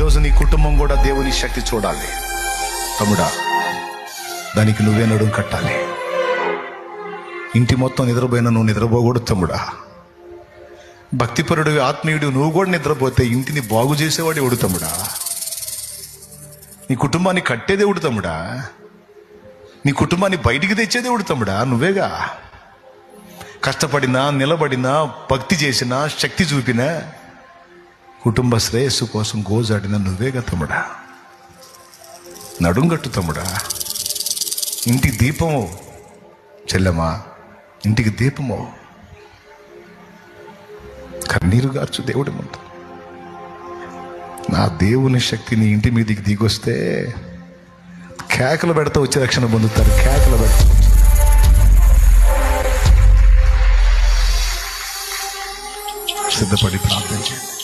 ఈరోజు నీ కుటుంబం కూడా దేవుని శక్తి చూడాలి తమ్ముడా. దానికి నువ్వే నడుం కట్టాలి. ఇంటి మొత్తం నిద్రపోయినా నువ్వు నిద్రపోకూడదు తమ్ముడా. భక్తిపరుడు ఆత్మీయుడు నువ్వు కూడా నిద్రపోతే ఇంటిని బాగు చేసేవాడు ఎవడు తమ్ముడా? నీ కుటుంబాన్ని కట్టేది ఎవడు తమ్ముడా? నీ కుటుంబాన్ని బయటికి తెచ్చేది ఎవడు తమ్ముడా? నువ్వేగా. కష్టపడినా, నిలబడినా, భక్తి చేసినా, శక్తి చూపినా, కుటుంబ శ్రేయస్సు కోసం గోజాడినా నువ్వేగా తమ్ముడా. నడుంగట్టు తమ్ముడా. ఇంటికి దీపము చెల్లెమా, ఇంటికి దీపము. కన్నీరు గార్చు దేవుడి ముందు. నా దేవుని శక్తి నీ ఇంటి మీదకి దిగొస్తే కేకలు పెడతా వచ్చి రక్షణ పొందుతారు. కేకలు పెడతా సిద్ధపడి ప్రార్థన చేయండి.